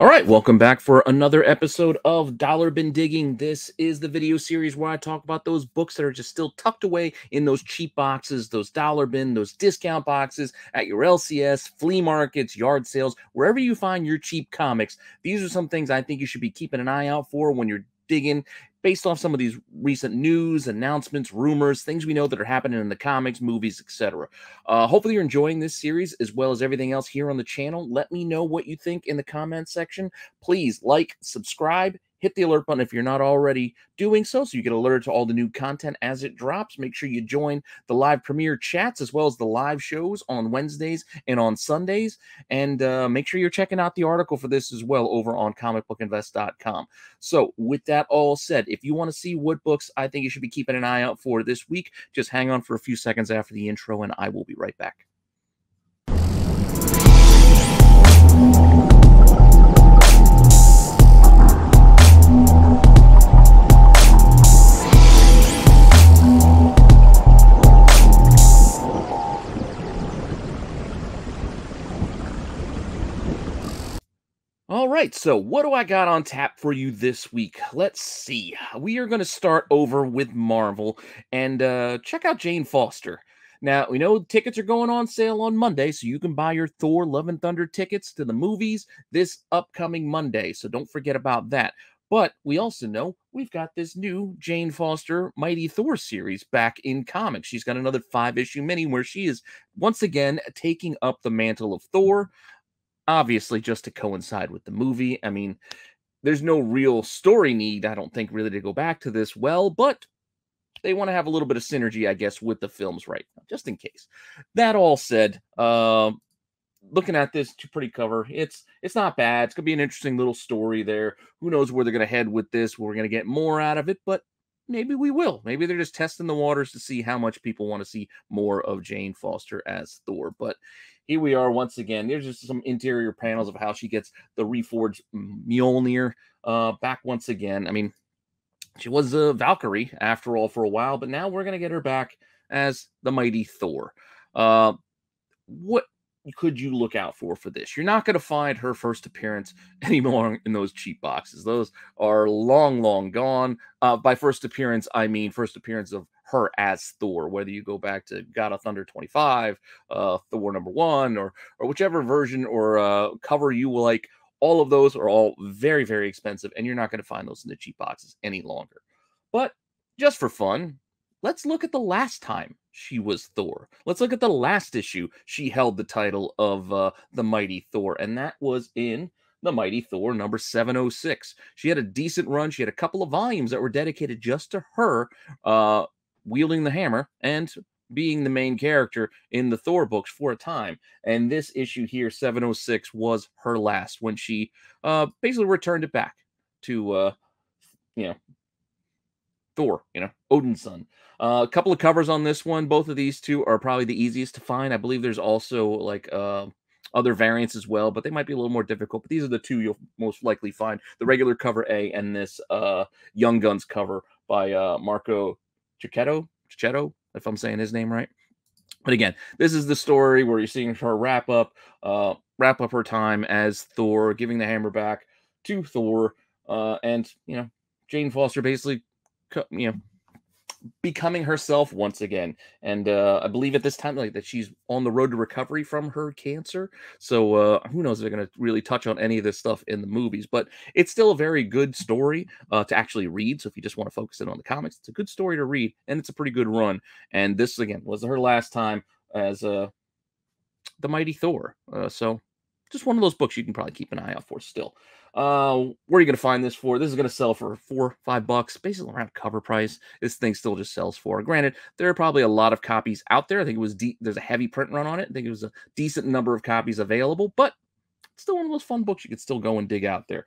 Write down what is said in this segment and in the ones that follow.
All right, welcome back for another episode of Dollar Bin Digging. This is the video series where I talk about those books that are just still tucked away in those cheap boxes, those dollar bin, those discount boxes at your LCS, flea markets, yard sales, wherever you find your cheap comics. These are some things I think you should be keeping an eye out for when you're digging based off some of these recent news, announcements, rumors, things we know that are happening in the comics, movies, etc. Hopefully you're enjoying this series as well as everything else here on the channel. Let me know what you think in the comments section. Please like, subscribe, hit the alert button if you're not already doing so you get alerted to all the new content as it drops. Make sure you join the live premiere chats as well as the live shows on Wednesdays and on Sundays. And make sure you're checking out the article for this as well over on comicbookinvest.com. So with that all said, if you want to see what books I think you should be keeping an eye out for this week, just hang on for a few seconds after the intro and I will be right back. All right, so what do I got on tap for you this week? Let's see. We are going to start over with Marvel and check out Jane Foster. Now, we know tickets are going on sale on Monday, so you can buy your Thor Love and Thunder tickets to the movies this upcoming Monday, so don't forget about that. But we also know we've got this new Jane Foster Mighty Thor series back in comics. She's got another 5-issue mini where she is once again taking up the mantle of Thor. Obviously, just to coincide with the movie. I mean, there's no real story need, I don't think, really to go back to this well, but they want to have a little bit of synergy, I guess, with the films right now, just in case. That all said, looking at this pretty cover, it's not bad. It's going to be an interesting little story there. Who knows where they're going to head with this? We're going to get more out of it, but maybe we will. Maybe they're just testing the waters to see how much people want to see more of Jane Foster as Thor. But here we are once again. There's just some interior panels of how she gets the reforged Mjolnir back once again. I mean, she was a Valkyrie after all for a while, but now we're going to get her back as the mighty Thor. What could you look out for this? You're not going to find her first appearance anymore in those cheap boxes. Those are long, long gone. By first appearance, I mean first appearance of her as Thor, whether you go back to God of Thunder 25, Thor #1, or whichever version or cover you like. All of those are all very, very expensive, and you're not going to find those in the cheap boxes any longer. But just for fun, let's look at the last time she was Thor. Let's look at the last issue she held the title of the Mighty Thor, and that was in the Mighty Thor number 706. She had a decent run. She had a couple of volumes that were dedicated just to her wielding the hammer and being the main character in the Thor books for a time. And this issue here, 706, was her last when she basically returned it back to, Thor, Odin's son. A couple of covers on this one. Both of these two are probably the easiest to find. I believe there's also like other variants as well, but they might be a little more difficult. But these are the two you'll most likely find: the regular cover A and this Young Guns cover by Marco Checchetto, if I'm saying his name right. But again, this is the story where you're seeing her wrap up her time as Thor, giving the hammer back to Thor, and Jane Foster basically becoming herself once again. And I believe at this time that she's on the road to recovery from her cancer. So who knows if they're going to really touch on any of this stuff in the movies, but it's still a very good story to actually read. So if you just want to focus in on the comics, it's a good story to read, and it's a pretty good run. And this again was her last time as the Mighty Thor. So just one of those books you can probably keep an eye out for still. Where are you going to find this for? This is going to sell for $4-5, basically around cover price. This thing still just sells for. Granted, there are probably a lot of copies out there. I think it was there's a heavy print run on it. I think it was a decent number of copies available, but it's still one of those fun books you could still go and dig out there.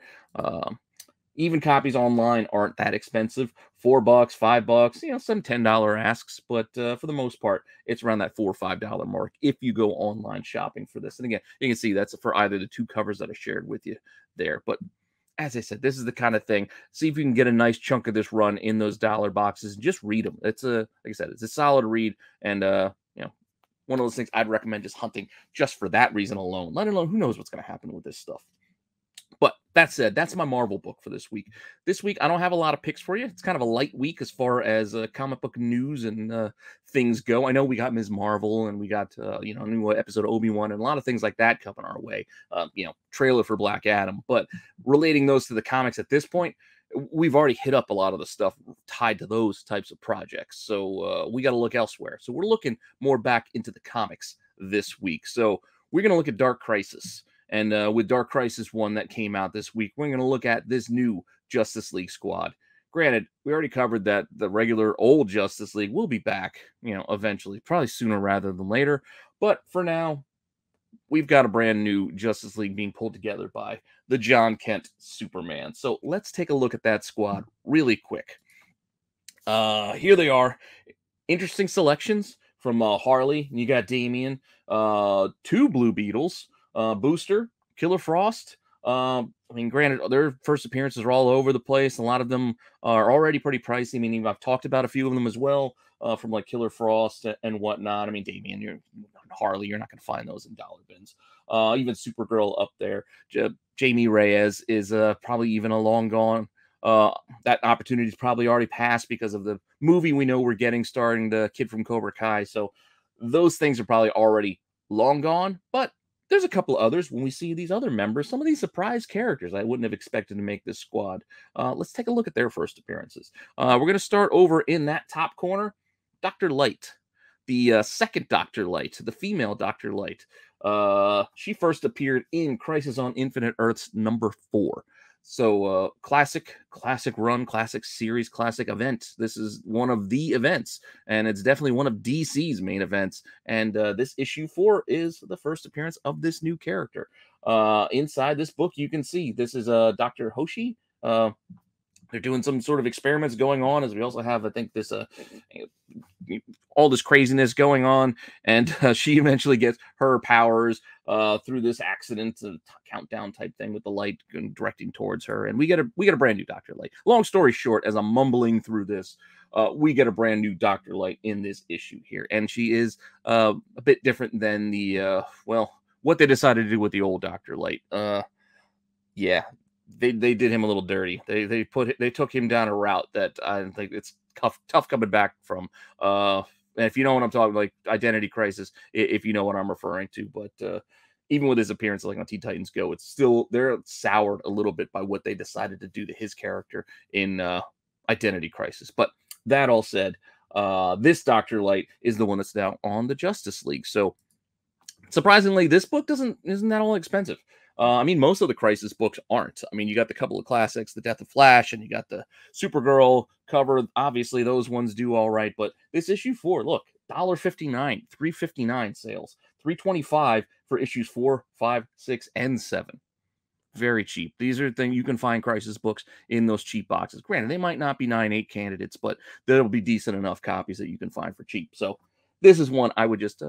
Even copies online aren't that expensive. $4, $5, some $10 asks, but for the most part, it's around that $4 or $5 mark if you go online shopping for this. And again, you can see that's for either the two covers that I shared with you there. But as I said, this is the kind of thing. See if you can get a nice chunk of this run in those dollar boxes and just read them. It's like I said, it's a solid read, and one of those things I'd recommend just hunting just for that reason alone. Let alone who knows what's going to happen with this stuff. But That said, that's my Marvel book for this week. This week, I don't have a lot of picks for you. It's kind of a light week as far as comic book news and things go. I know we got Ms. Marvel and we got a new episode of Obi-Wan and a lot of things like that coming our way. Trailer for Black Adam. But relating those to the comics at this point, we've already hit up a lot of the stuff tied to those types of projects. So we got to look elsewhere. So we're looking more back into the comics this week. So we're going to look at Dark Crisis. And with Dark Crisis 1 that came out this week, we're going to look at this new Justice League squad. Granted, we already covered that the regular old Justice League will be back, eventually, probably sooner rather than later. But for now, we've got a brand new Justice League being pulled together by the John Kent Superman. So let's take a look at that squad really quick. Here they are. Interesting selections from Harley. You got Damian, 2 Blue Beetles, Booster, Killer Frost. Granted, their first appearances are all over the place. A lot of them are already pretty pricey. I've talked about a few of them as well, from like Killer Frost and whatnot. Damian, Harley, you're not going to find those in dollar bins. Even Supergirl up there. Jamie Reyes is probably even a long gone. That opportunity's probably already passed because of the movie we know we're getting starring the kid from Cobra Kai. So those things are probably already long gone, but there's a couple others when we see these other members, some of these surprise characters I wouldn't have expected to make this squad. Let's take a look at their first appearances. We're going to start over in that top corner. Dr. Light, the second Dr. Light, the female Dr. Light. She first appeared in Crisis on Infinite Earths #4. So classic run, classic series, classic event. This is one of the events, and it's definitely one of DC's main events. And this issue 4 is the first appearance of this new character. Inside this book, you can see this is Dr. Hoshi. They're doing some sort of experiments going on, as we also have, I think, this all this craziness going on, and she eventually gets her powers through this accident, countdown type thing with the light directing towards her, and we get a brand new Dr. Light. Long story short, as I'm mumbling through this, we get a brand new Dr. Light in this issue here, and she is a bit different than the what they decided to do with the old Dr. Light. Yeah. They did him a little dirty. They took him down a route that I think it's tough coming back from. And if you know what I'm talking, like Identity Crisis, if you know what I'm referring to. But even with his appearance, like on Teen Titans Go, it's still, they're soured a little bit by what they decided to do to his character in Identity Crisis. But that all said, this Dr. Light is the one that's now on the Justice League. So surprisingly, this book isn't that all expensive. Most of the Crisis books aren't. You got the couple of classics, The Death of Flash, and you got the Supergirl cover. Obviously, those ones do all right. But this issue 4, look, $1.59, $3.59 sales, $3.25 for issues 4, 5, 6, and 7. Very cheap. These are things you can find Crisis books in those cheap boxes. Granted, they might not be 9/8 candidates, but there'll be decent enough copies that you can find for cheap. So this is one I would just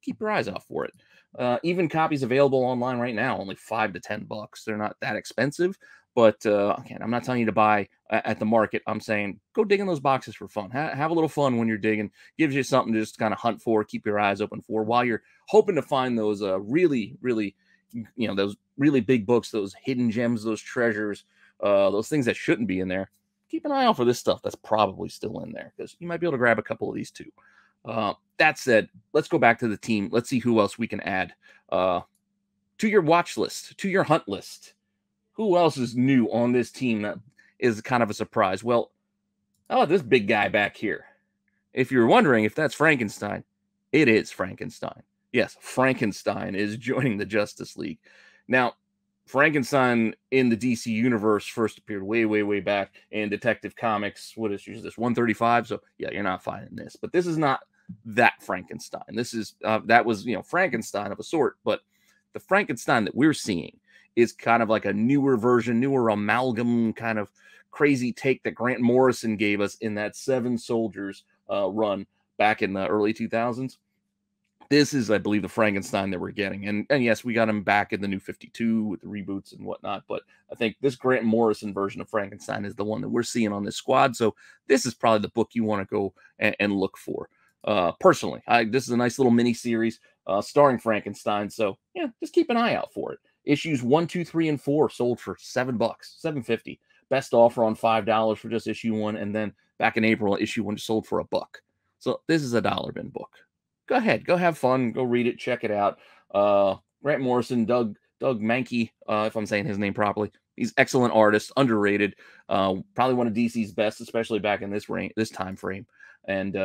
keep your eyes out for it. Even copies available online right now, only $5 to $10. They're not that expensive, but again, I'm not telling you to buy at the market. I'm saying go dig in those boxes for fun. Have a little fun when you're digging. Gives you something to just kind of hunt for, keep your eyes open for while you're hoping to find those really those really big books, those hidden gems, those treasures, those things that shouldn't be in there. Keep an eye out for this stuff that's probably still in there, because you might be able to grab a couple of these too. That said, let's go back to the team. Let's see who else we can add to your watch list, to your hunt list. Who else is new on this team that is kind of a surprise? Well, how about this big guy back here? If you're wondering if that's Frankenstein, it is Frankenstein. Yes, Frankenstein is joining the Justice League. Now, Frankenstein in the DC universe first appeared way back in Detective Comics. What issue is this? 135. So yeah, you're not finding this, but this is not that Frankenstein. This is that was Frankenstein of a sort, but the Frankenstein that we're seeing is kind of like a newer version, newer amalgam kind of crazy take that Grant Morrison gave us in that Seven Soldiers run back in the early 2000s. This is, I believe, the Frankenstein that we're getting. And yes, we got him back in the New 52 with the reboots and whatnot. But I think this Grant Morrison version of Frankenstein is the one that we're seeing on this squad. So this is probably the book you want to go and look for. Personally, this is a nice little mini series starring Frankenstein. So yeah, just keep an eye out for it. Issues 1, 2, 3, and 4 sold for $7, $7.50. Best offer on $5 for just issue 1, and then back in April, issue 1 sold for $1. So this is a dollar bin book. Go ahead, go have fun, go read it, check it out. Grant Morrison, Doug Mahnke, if I'm saying his name properly. He's excellent artist, underrated. Probably one of DC's best, especially back in this time frame. And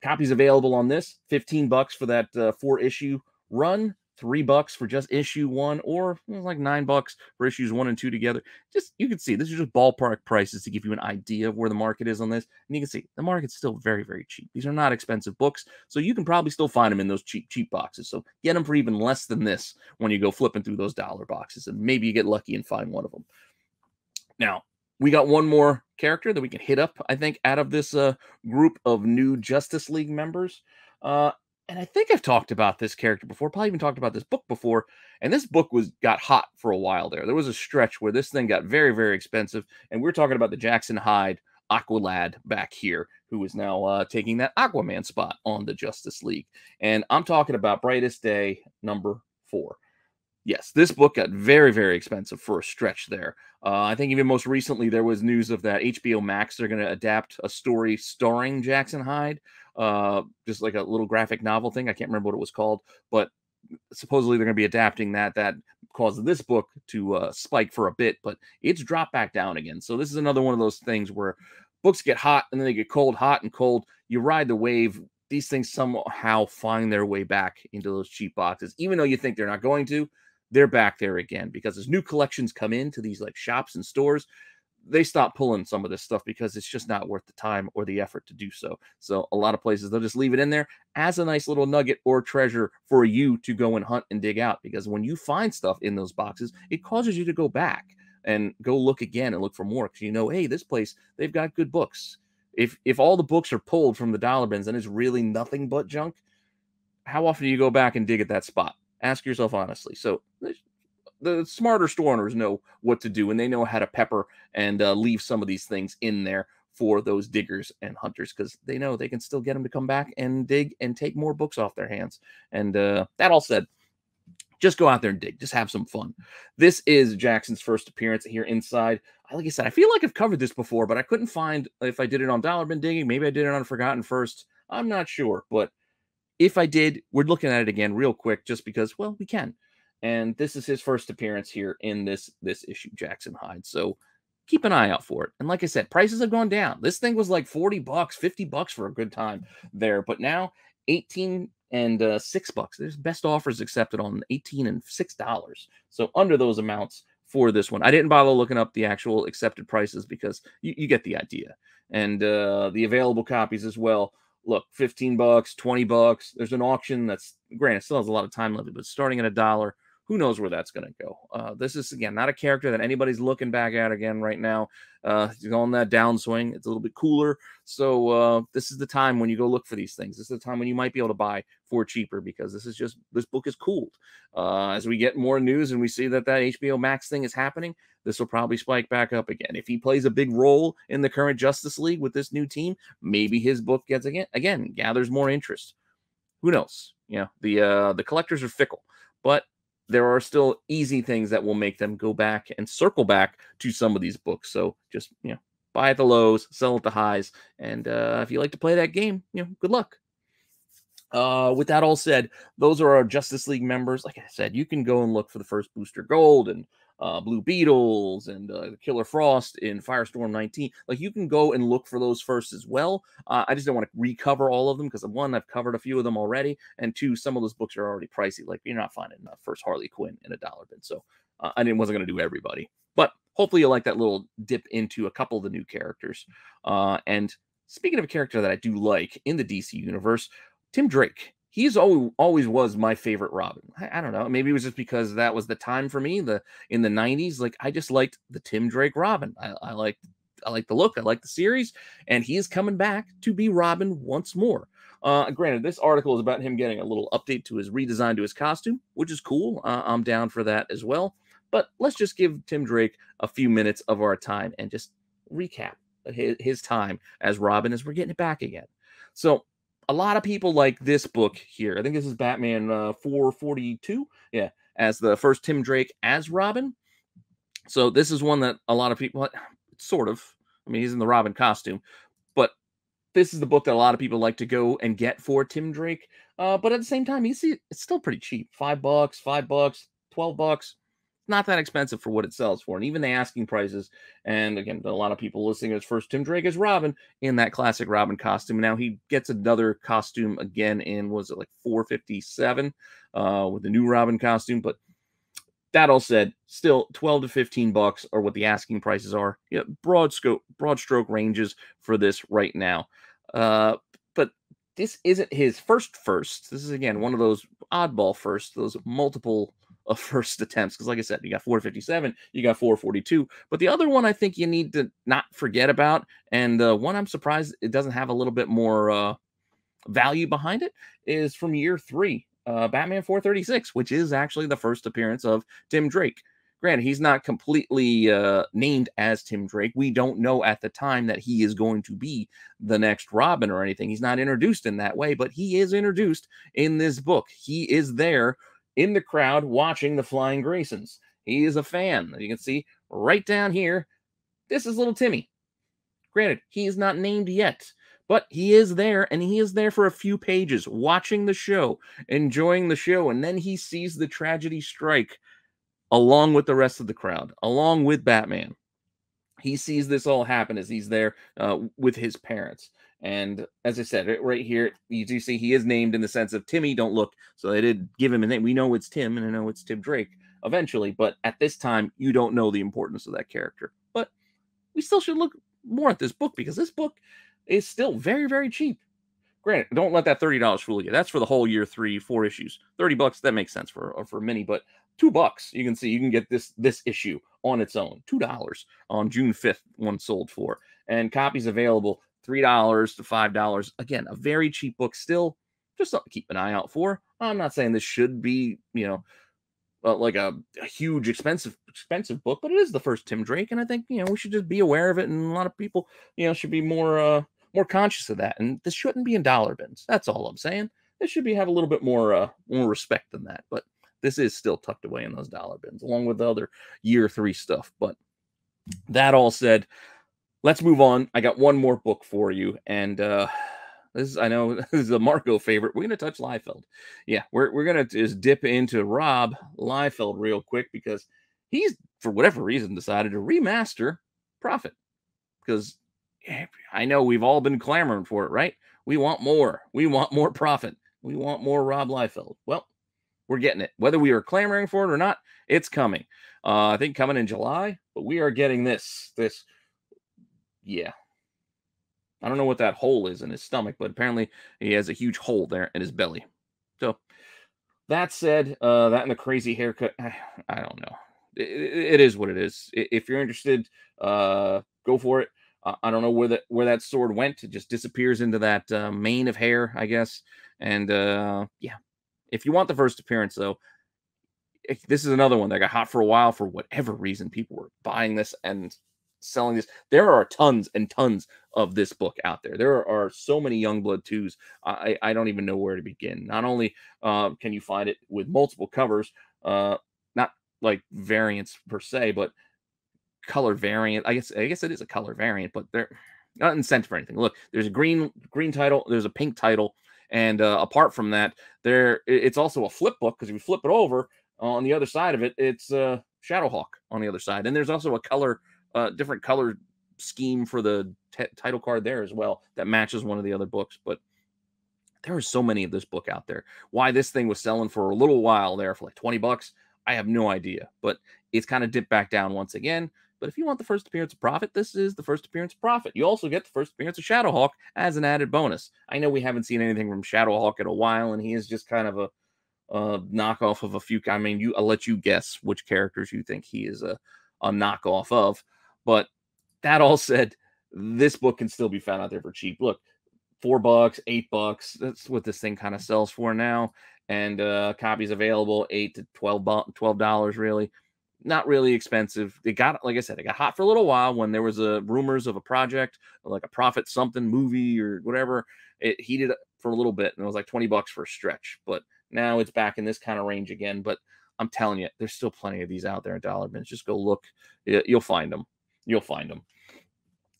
copies available on this: $15 for that 4-issue run, $3 for just issue 1, or like $9 for issues 1 and 2 together. Just, you can see this is just ballpark prices to give you an idea of where the market is on this. And you can see the market's still very, very cheap. These are not expensive books, so you can probably still find them in those cheap boxes. So get them for even less than this when you go flipping through those dollar boxes, and maybe you get lucky and find one of them. Now, we got one more character that we can hit up, I think, out of this group of new Justice League members. And I think I've talked about this character before, probably even talked about this book before. And this book got hot for a while there. There was a stretch where this thing got very, very expensive. And we're talking about the Jackson Hyde Aqualad back here, who is now taking that Aquaman spot on the Justice League. And I'm talking about Brightest Day #4. Yes, this book got very, very expensive for a stretch there. I think even most recently there was news of that HBO Max. They're going to adapt a story starring Jackson Hyde, just like a little graphic novel thing. I can't remember what it was called, but supposedly they're going to be adapting that. That caused this book to spike for a bit, but it's dropped back down again. So this is another one of those things where books get hot and then they get cold, hot and cold. You ride the wave. These things somehow find their way back into those cheap boxes, even though you think they're not going to. They're back there again because as new collections come into these like shops and stores, they stop pulling some of this stuff because it's just not worth the time or the effort to do so. So a lot of places, they'll just leave it in there as a nice little nugget or treasure for you to go and hunt and dig out. Because when you find stuff in those boxes, it causes you to go back and go look again and look for more. Because you know, hey, this place, they've got good books. If all the books are pulled from the dollar bins and it's really nothing but junk, how often do you go back and dig at that spot? Ask yourself honestly. So the smarter store owners know what to do, and they know how to pepper and leave some of these things in there for those diggers and hunters, because they know they can still get them to come back and dig and take more books off their hands. And that all said, just go out there and dig. Just have some fun. This is Jackson's first appearance here inside. Like I said, I feel like I've covered this before, but I couldn't find if I did it on Dollar Bin Digging. Maybe I did it on Forgotten First. I'm not sure, but if I did, we're looking at it again real quick just because, well, we can. And this is his first appearance here in this issue, Jackson Hyde. So keep an eye out for it. And like I said, prices have gone down. This thing was like $40, $50 for a good time there, but now 18 and $6. There's best offers accepted on 18 and $6. So under those amounts for this one. I didn't bother looking up the actual accepted prices because you get the idea. And the available copies as well. Look, $15, $20. There's an auction that's, granted, still has a lot of time left, but starting at $1. Who knows where that's going to go? This is, again, not a character that anybody's looking back at again right now. He's on that downswing. It's a little bit cooler. So this is the time when you go look for these things. This is the time when you might be able to buy for cheaper, because this book is cooled. As we get more news and we see that HBO Max thing is happening, this will probably spike back up again. If he plays a big role in the current Justice League with this new team, maybe his book gets gathers more interest. Who knows? You know, the collectors are fickle, but there are still easy things that will make them go back and circle back to some of these books. So just, buy at the lows, sell at the highs. And if you like to play that game, good luck. With that all said, those are our Justice League members. Like I said, you can go and look for the first Booster Gold and Blue Beetles and Killer Frost in Firestorm 19. Like, you can go and look for those first as well. I just don't want to recover all of them because, one, I've covered a few of them already, and two, some of those books are already pricey. Like, you're not finding first Harley Quinn in a dollar bin. So I wasn't going to do everybody. But hopefully you like that little dip into a couple of the new characters. And speaking of a character that I do like in the DC universe, Tim Drake. He's always was my favorite Robin. I don't know. Maybe it was just because that was the time for me, in the 90s. Like, I just liked the Tim Drake Robin. I like the look. I like the series. And he is coming back to be Robin once more. Granted, this article is about him getting a little update to his redesign to his costume, which is cool. I'm down for that as well. But let's just give Tim Drake a few minutes of our time and just recap his time as Robin as we're getting it back again. So, a lot of people like this book here. I think this is Batman 442. Yeah. as the first Tim Drake as Robin. So this is one that a lot of people, sort of, I mean, he's in the Robin costume, but this is the book that a lot of people like to go and get for Tim Drake. But at the same time, you see, it's still pretty cheap. $5, $5, $12. Not that expensive for what it sells for. And even the asking prices. And again, a lot of people listening as first Tim Drake as Robin in that classic Robin costume. Now he gets another costume again in, was it like $4.57 with the new Robin costume? But that all said, still 12 to 15 bucks are what the asking prices are. Yeah, broad stroke ranges for this right now. But this isn't his first. This is again one of those oddball firsts, those multiple first attempts. Because like I said, you got 457, you got 442, but the other one I think you need to not forget about, and one I'm surprised it doesn't have a little bit more value behind it, is from year 3. Batman 436, which is actually the first appearance of Tim Drake. Granted, he's not completely named as Tim Drake. We don't know at the time that he is going to be the next Robin or anything. He's not introduced in that way, but he is introduced in this book. He is there in the crowd watching the Flying Graysons. He is a fan. You can see right down here, this is little Timmy. Granted, he is not named yet, but he is there, and he is there for a few pages, watching the show, enjoying the show, and then he sees the tragedy strike along with the rest of the crowd, along with Batman. He sees this all happen as he's there with his parents. And as I said, right here, you do see he is named in the sense of Timmy, don't look. So they did give him a name. We know it's Tim, and I know it's Tim Drake eventually, but at this time, you don't know the importance of that character. But we still should look more at this book, because this book is still very, very cheap. Granted, don't let that $30 fool you. That's for the whole year 3, 4 issues. $30, that makes sense for mini, but $2, you can see you can get this issue on its own. $2 on June 5th, one sold for. And copies available $3 to $5. Again, a very cheap book still. Just something to keep an eye out for. I'm not saying this should be, like a huge expensive book, but it is the first Tim Drake, and I think we should just be aware of it, and a lot of people should be more conscious of that. And this shouldn't be in dollar bins. That's all I'm saying. This should have a little bit more respect than that. But this is still tucked away in those dollar bins, along with the other year 3 stuff. But that all said, let's move on. I got one more book for you, and I know this is a Marco favorite. We're gonna touch Liefeld. Yeah, we're gonna just dip into Rob Liefeld real quick, because he's, for whatever reason, decided to remaster Prophet. Because I know we've all been clamoring for it, right? We want more. We want more Prophet. We want more Rob Liefeld. Well, we're getting it. Whether we are clamoring for it or not, it's coming. I think coming in July, but we are getting this. Yeah. I don't know what that hole is in his stomach, but apparently he has a huge hole there in his belly. So that said, that and the crazy haircut, I don't know. It is what it is. If you're interested, go for it. I don't know where that sword went. It just disappears into that mane of hair, I guess. And yeah, if you want the first appearance, though, this is another one that got hot for a while for whatever reason. People were buying this and selling this. There are tons and tons of this book out there. There are so many Youngblood 2s. I don't even know where to begin. Not only can you find it with multiple covers, not like variants per se, but color variant. I guess it is a color variant, but they're not incentive or anything. Look, there's a green title, there's a pink title, and apart from that, it's also a flip book, because if you flip it over on the other side of it, it's Shadowhawk on the other side, and there's also a color. Different color scheme for the title card there as well that matches one of the other books. But there are so many of this book out there. Why this thing was selling for a little while there for like $20, I have no idea. But it's kind of dipped back down once again. But if you want the first appearance of Prophet, this is the first appearance of Prophet. You also get the first appearance of Shadowhawk as an added bonus. I know we haven't seen anything from Shadowhawk in a while, and he is just kind of a knockoff of a few. I mean, I'll let you guess which characters you think he is a knockoff of. But that all said, this book can still be found out there for cheap. Look, $4, $8. That's what this thing kind of sells for now. And copies available, $8 to $12, really. Not really expensive. It got, like I said, it got hot for a little while when there was rumors of a project, like a Prophet something movie or whatever. It heated up for a little bit, and it was like $20 for a stretch. But now it's back in this kind of range again. But I'm telling you, there's still plenty of these out there at dollar bins. Just go look. You'll find them. You'll find them.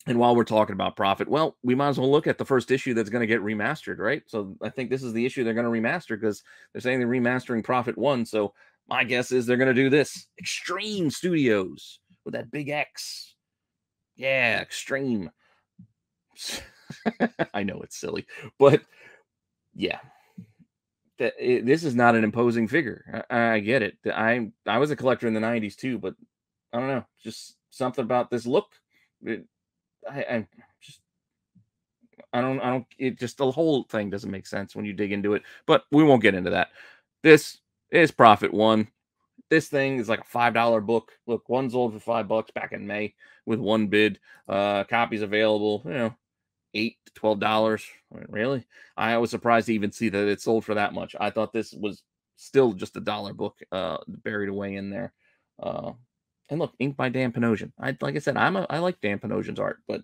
And while we're talking about Prophet, well, we might as well look at the first issue that's going to get remastered, right? So I think this is the issue they're going to remaster because they're saying they're remastering Prophet 1. So my guess is they're going to do this. Extreme Studios with that big X. Yeah, Extreme. I know it's silly, but yeah. This is not an imposing figure. I get it. I was a collector in the 90s too, but I don't know. Just something about this look. I just I don't it just the whole thing doesn't make sense when you dig into it, but we won't get into that. This is Prophet 1. This thing is like a $5 book. Look, one sold for $5 back in May with one bid. Copies available, $8 to $12. Really? I was surprised to even see that it sold for that much. I thought this was still just a dollar book buried away in there. And look, inked by Dan Panosian. Like I said, I like Dan Panosian's art, but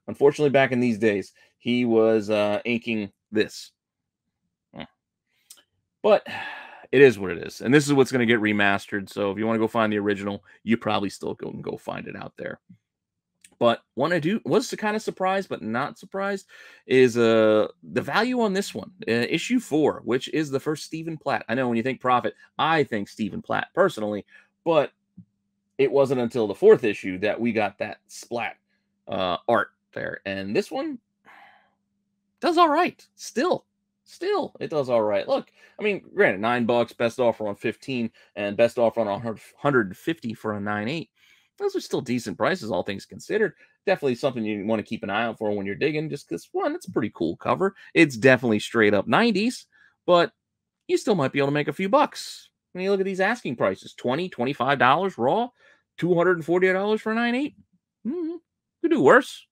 unfortunately, back in these days, he was inking this. But it is what it is, and this is what's going to get remastered. So if you want to go find the original, you probably still go find it out there. But one I was kind of surprised, but not surprised, is the value on this one, issue 4, which is the first Stephen Platt. I know when you think Prophet, I think Stephen Platt personally, but it wasn't until the 4th issue that we got that splat art there, and this one does all right. Still, it does all right. Look, I mean, granted, $9, best offer on 15, and best offer on 150 for a 9.8. Those are still decent prices, all things considered. Definitely something you want to keep an eye out for when you're digging, just because, one, it's a pretty cool cover. It's definitely straight up 90s, but you still might be able to make a few bucks. When you look at these asking prices, $20, $25 raw, $240 for a 9.8. Could do worse.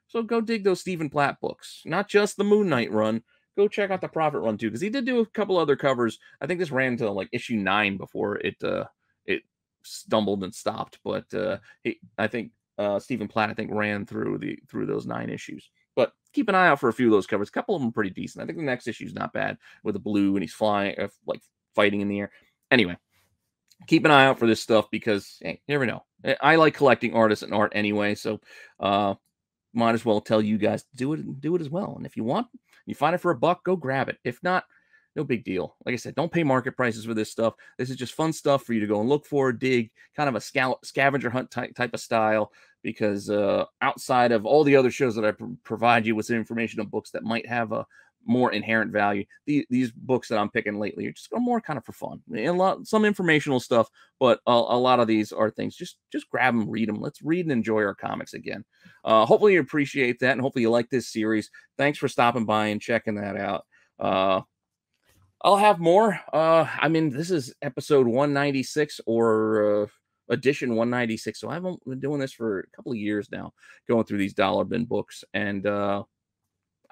So go dig those Stephen Platt books. Not just the Moon Knight run. Go check out the Prophet run, too, because he did do a couple other covers. I think this ran until, like, issue 9 before it stumbled and stopped, but I think Stephen Platt ran through those 9 issues. But keep an eye out for a few of those covers. A couple of them are pretty decent. I think the next issue is not bad with the blue and he's flying, like fighting in the air. Anyway, keep an eye out for this stuff because hey, you never know. I like collecting artists and art anyway, so might as well tell you guys to do it as well. And if you want, you find it for $1, go grab it. If not, no big deal. Like I said, don't pay market prices for this stuff. This is just fun stuff for you to go and look for, dig, kind of a scavenger hunt type of style, because outside of all the other shows that I provide you with some information on books that might have a more inherent value, these books that I'm picking lately are just more kind of for fun. Some informational stuff, but a lot of these are things, just grab them, read them. Let's read and enjoy our comics again. Hopefully you appreciate that, and hopefully you like this series. Thanks for stopping by and checking that out. I'll have more. I mean, this is episode 196 or edition 196. So I've been doing this for a couple of years now, going through these dollar bin books. And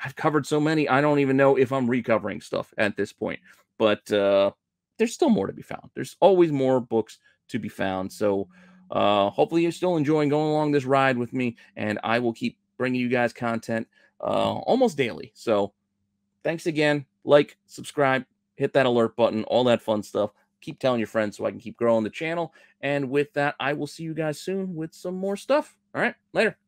I've covered so many, I don't even know if I'm recovering stuff at this point. But there's still more to be found. There's always more books to be found. So hopefully you're still enjoying going along this ride with me. And I will keep bringing you guys content almost daily. So thanks again. Like, subscribe, hit that alert button, all that fun stuff. Keep telling your friends so I can keep growing the channel. And with that, I will see you guys soon with some more stuff. All right, later.